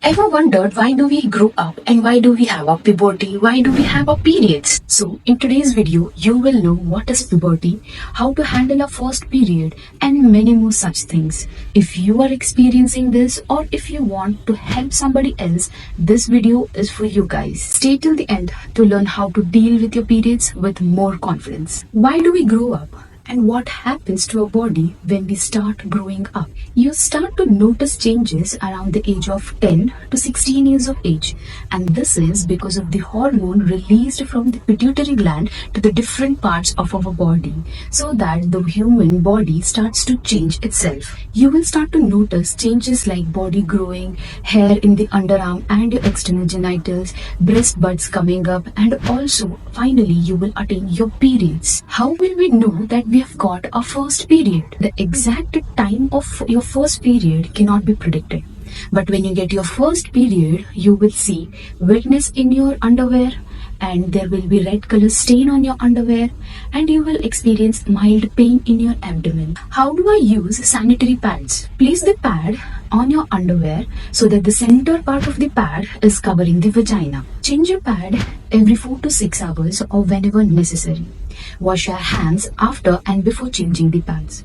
Ever wondered why do we grow up and why do we have a puberty? Why do we have our periods? So in today's video, you will know what is puberty, how to handle a first period and many more such things. If you are experiencing this or if you want to help somebody else, this video is for you guys. Stay till the end to learn how to deal with your periods with more confidence. Why do we grow up? And what happens to our body when we start growing up? You start to notice changes around the age of 10 to 16 years of age, and this is because of the hormone released from the pituitary gland to the different parts of our body, so that the human body starts to change itself. You will start to notice changes like body growing, hair in the underarm and your external genitals, breast buds coming up, and also finally you will attain your periods. How will we know that we have got a first period? The exact time of your first period cannot be predicted. But when you get your first period, you will see wetness in your underwear, and there will be red color stain on your underwear, and you will experience mild pain in your abdomen. How do I use sanitary pads? Place the pad on your underwear so that the center part of the pad is covering the vagina. Change your pad every 4 to 6 hours or whenever necessary. Wash your hands after and before changing the pads.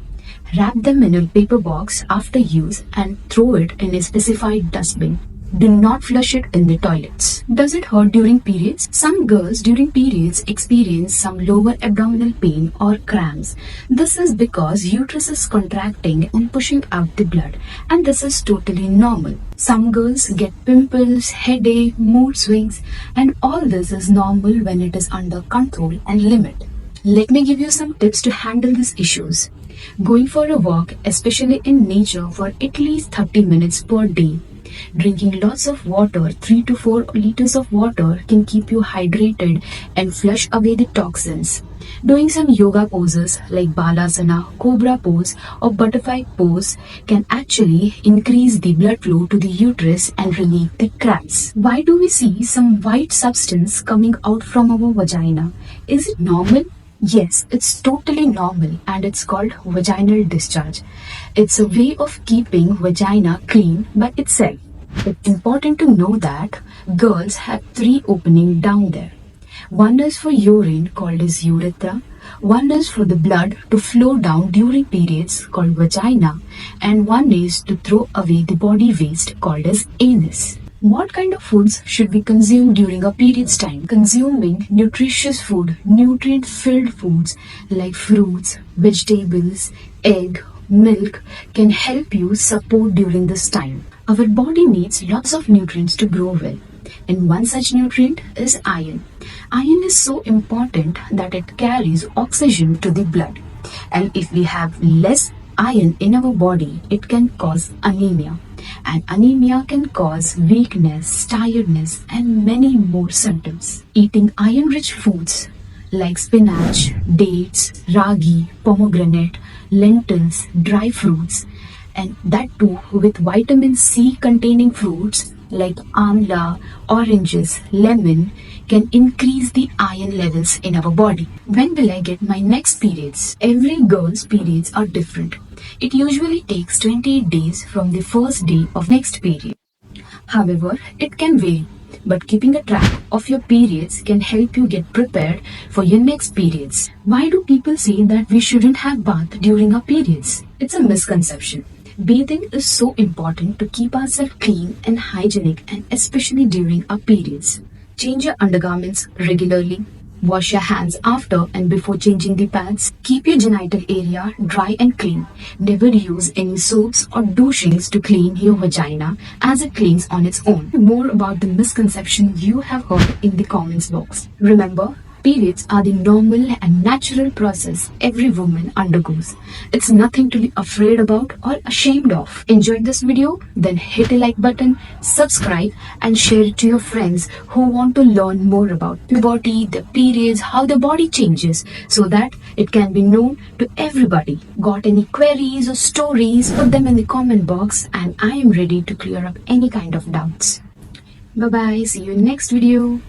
Wrap them in a paper box after use and throw it in a specified dustbin. Do not flush it in the toilets. Does it hurt during periods? Some girls during periods experience some lower abdominal pain or cramps. This is because uterus is contracting and pushing out the blood, and this is totally normal. Some girls get pimples, headache, mood swings, and all this is normal when it is under control and limit. Let me give you some tips to handle these issues. Going for a walk, especially in nature, for at least 30 minutes per day. Drinking lots of water, 3 to 4 liters of water can keep you hydrated and flush away the toxins. Doing some yoga poses like Balasana, Cobra pose or Butterfly pose can actually increase the blood flow to the uterus and relieve the cramps. Why do we see some white substance coming out from our vagina? Is it normal? Yes, it's totally normal, and it's called vaginal discharge. It's a way of keeping vagina clean by itself. It's important to know that girls have 3 openings down there. One is for urine called as urethra, one is for the blood to flow down during periods called vagina, and one is to throw away the body waste called as anus. What kind of foods should we consume during our periods time? Consuming nutritious food, nutrient-filled foods like fruits, vegetables, egg, milk can help you support during this time. Our body needs lots of nutrients to grow well, and one such nutrient is iron. Iron is so important that it carries oxygen to the blood, and if we have less iron in our body, it can cause anemia. And anemia can cause weakness, tiredness, and many more symptoms. Eating iron-rich foods like spinach, dates, ragi, pomegranate, lentils, dry fruits, and that too with vitamin C containing fruits like amla, oranges, lemon can increase the iron levels in our body. When will I get my next periods? Every girl's periods are different. It usually takes 28 days from the first day of next period. However, it can vary, but keeping a track of your periods can help you get prepared for your next periods. Why do people say that we shouldn't have bath during our periods? It's a misconception. Bathing is so important to keep ourselves clean and hygienic, and especially during our periods. Change your undergarments regularly. Wash your hands after and before changing the pads. Keep your genital area dry and clean. Never use any soaps or douchings to clean your vagina, as it cleans on its own. More about the misconception you have heard in the comments box. Remember, periods are the normal and natural process every woman undergoes. It's nothing to be afraid about or ashamed of. Enjoyed this video? Then hit a like button, subscribe, and share it to your friends who want to learn more about puberty, the periods, how the body changes, so that it can be known to everybody. Got any queries or stories? Put them in the comment box, and I am ready to clear up any kind of doubts. Bye bye. See you in next video.